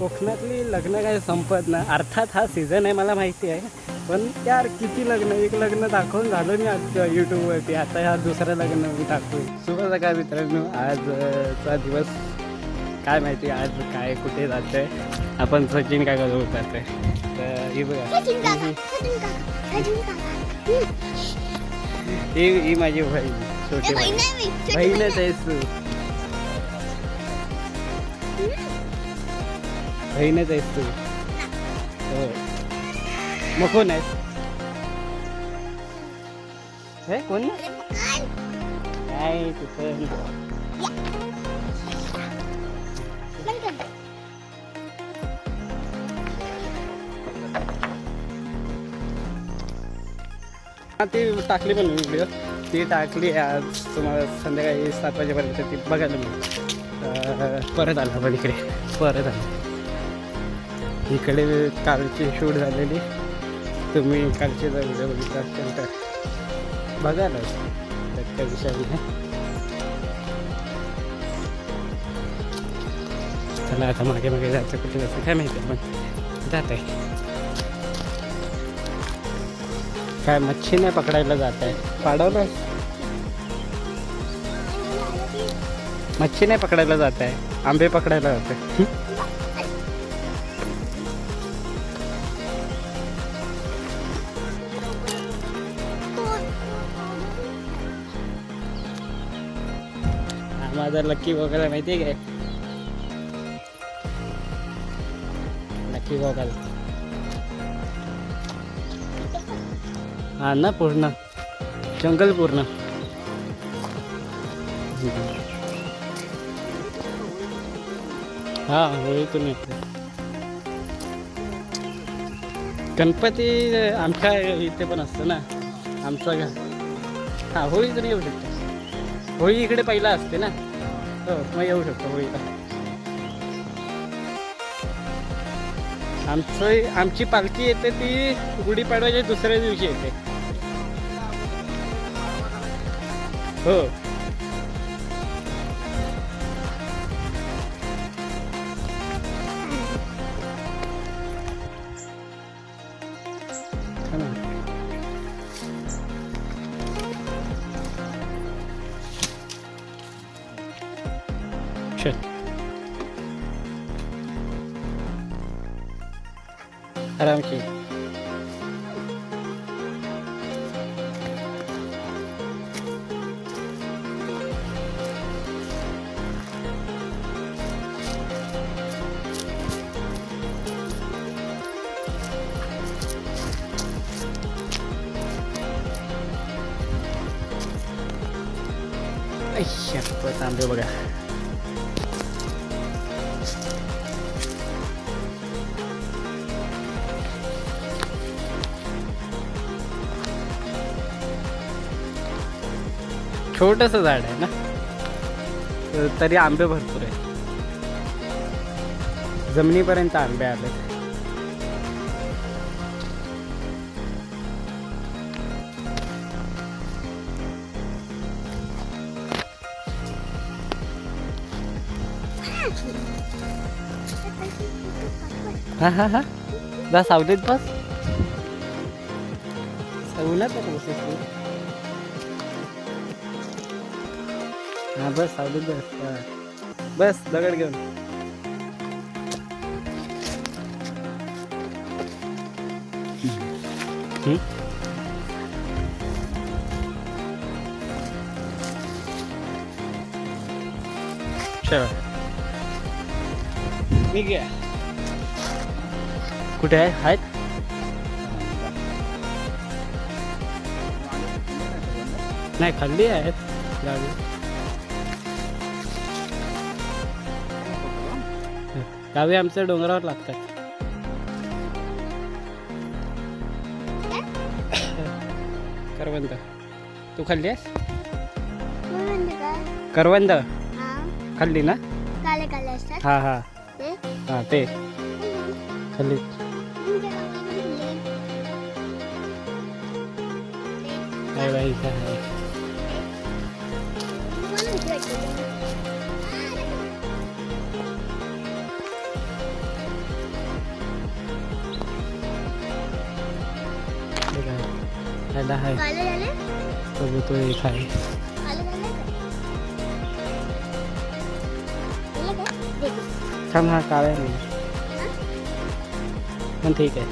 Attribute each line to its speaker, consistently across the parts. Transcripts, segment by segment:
Speaker 1: कोकणातली लग्न काय संपत ना. अर्थात हा सीझन आहे मला माहिती आहे, पण यार किती लग्न, एक लग्न दाखवून झालं मी आज यूट्यूबवरती, आता हा दुसरं लग्न मी दाखवू. शुभ सकाळ मित्रांनो. आजचा दिवस काय माहिती आज काय कुठे जातोय. आपण सचिन काका जवळ जातोय. तर ही बघा, ही माझी बहीण, छोटी बहीणच आहेस तू, बहीणच आहेस तू. हो. मग कोण आहेस? हे कोण काय तुझं? ती टाकली पण व्हिडिओ, ती टाकली आज तुम्हाला संध्याकाळी 7 वाजेपर्यंत ती बघायला मिळेल. परत आला आपण इकडे, परत आला इकडे. कालची शूट झालेली, तुम्ही कालचे जर व्हिडिओ बघितला असेल तर बघायला त्या विषयाने. चला आता मागे मागे जायचं, कुठे जायचं काय माहिती, पण जात आहे. काय मच्छी नाही पकडायला जात आहे? पाडवलं मच्छी नाही पकडायला जात आहे, आंबे पकडायला जात आहे. माझा लक्की वगैरे माहिती आहे काय? लक्की वगैरे हा ना, पूर्ण जंगल पूर्ण. हा होळीतून येते गणपती. आमच्या इथे पण असतं ना आमचं घर. हा होळीतून येऊ शकतो. होळी इकडे पहिला असते ना, हो मग येऊ शकतो होळीला. आमची पालखी येते ती गुढीपाडव्याच्या दुसऱ्या दिवशी येते. हो. चल आरामशी. आंबे बघा. छोटंसं झाड आहे ना, तरी आंबे भरपूर आहे. जमिनीपर्यंत आंबे आले. हा हा हा, जा सावलीत बस. उन्हात नको बसेस तू. हा बस सावलीत बस. बस दगड घेऊन. चल मी घ्या. कुठे आहेत? नाही खाल्ली आहेत गावी. गावी आमच्या डोंगरावर लागतात. करवंद तू खाल्ली आहेस? करवंद खाल्ली ना? हा हा हा ते खाल्ली. काय बाई काय खायला आहे तो तो एक आहे. थांब हा काळा नाही पण ठीक आहे.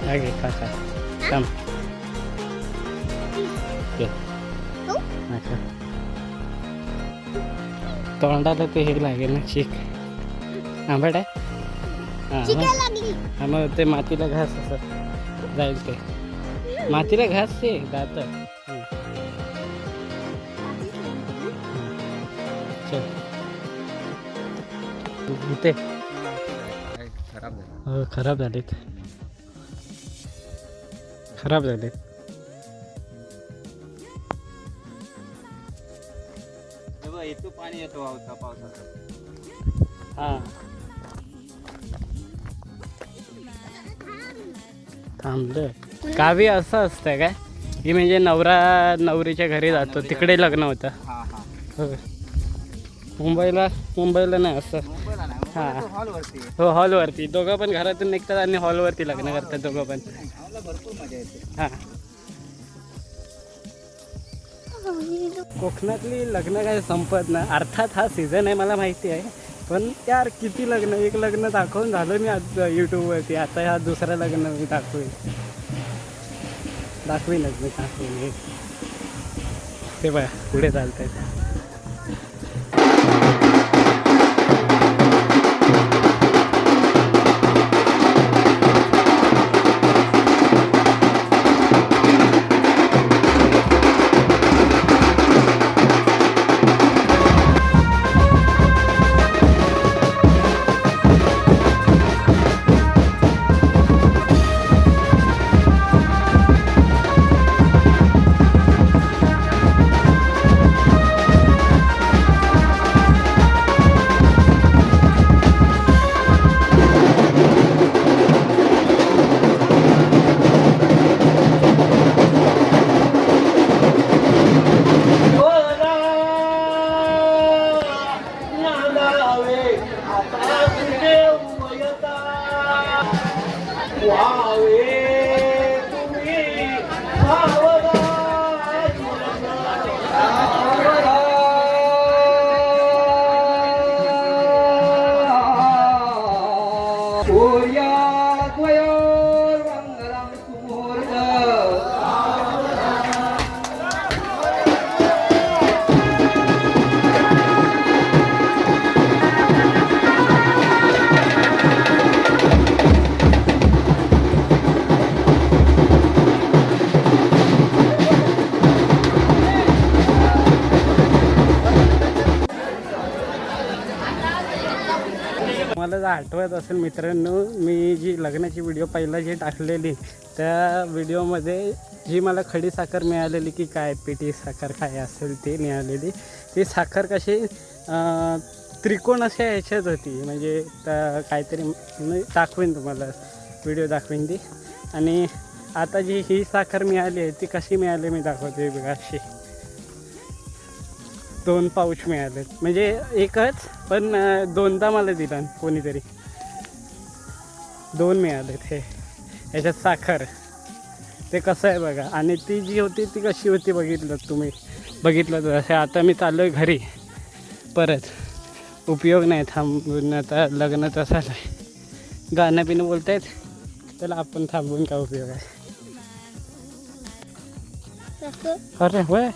Speaker 1: हा घे खा खा थांब घे अच्छा तोंडाला ते हे लागेल ना चीक आंबट आहे हा मग ते मातीला घास असं जाईल ते मातीला घास ते जात चल ते खराब झालेत खराब झालेत.
Speaker 2: येतो पाणी येतो पावसाचं.
Speaker 1: हां थांबलं गावी असं असतं काय की म्हणजे नवरा नवरीच्या घरी जातो तिकडे लग्न होतं. हो मुंबईला नाही असं. हां हो हॉलवरती दोघं पण घरातून निघतात आणि हॉलवरती लग्न करतात दोघं पण.
Speaker 2: भरपूर मजा येते.
Speaker 1: हां कोकणातली लग्न काय संपत ना अर्थात हा सीझन आहे मला माहिती आहे पण यार किती लग्न एक लग्न दाखवून झालं मी आज यूट्यूबवरती आता हा दुसरं लग्न मी दाखवीनच मी दाखवीन ते बघा पुढे चालत आहेत. मला जर आठवत असेल मित्रांनो मी जी लग्नाची व्हिडिओ पहिला जी टाकलेली त्या व्हिडिओमध्ये जी मला खडी साखर मिळालेली की काय पिठी साखर काय असेल ते मिळालेली ती साखर कशी त्रिकोण अशा ह्याच्यात होती म्हणजे काहीतरी मी दाखवेन तुम्हाला व्हिडिओ दाखवेन ती. आणि आता जी ही साखर मिळाली आहे ती कशी मिळाली मी दाखवते बघा. अशी 2 पाऊच मिळालेत म्हणजे एकच पण 2दा मला दिला कोणीतरी 2 मिळालेत हे याच्यात साखर. ते कसं आहे बघा आणि ती जी होती ती कशी होती बघितलं तसं. आता मी चाललो आहे घरी परत उपयोग नाही थांबून आता लग्न तसं आहे गाणं बिणं बोलत आहेत त्याला आपण थांबून काय उपयोग आहे. अरे होय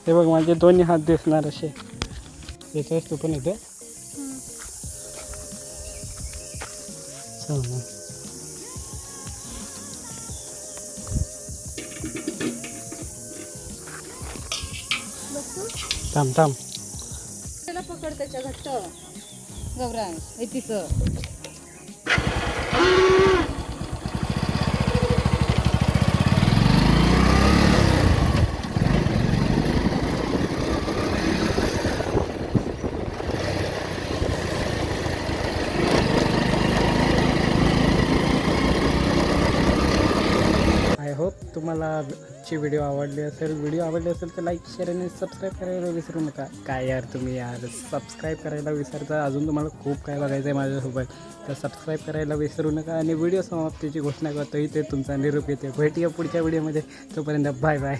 Speaker 1: हे बघ माझे दोन्ही हात दिसणार असे याच्याच तू पण येते. थांब थांब
Speaker 3: त्याला पकड त्याच्या घट्ट गौरांग येतीस.
Speaker 1: आय होप तुम्हाला आजची व्हिडिओ आवडली असेल तर लाईक शेअर आणि सबस्क्राईब करायला विसरू नका. काय यार तुम्ही यार सबस्क्राईब करायला विसरता, अजून तुम्हाला खूप काय बघायचं आहे माझ्यासोबत, तर सबस्क्राईब करायला विसरू नका. आणि व्हिडिओ समाप्तीची घोषणा करतो इथे तुमचा निरोप येते. भेटूया पुढच्या व्हिडिओमध्ये, तोपर्यंत बाय बाय.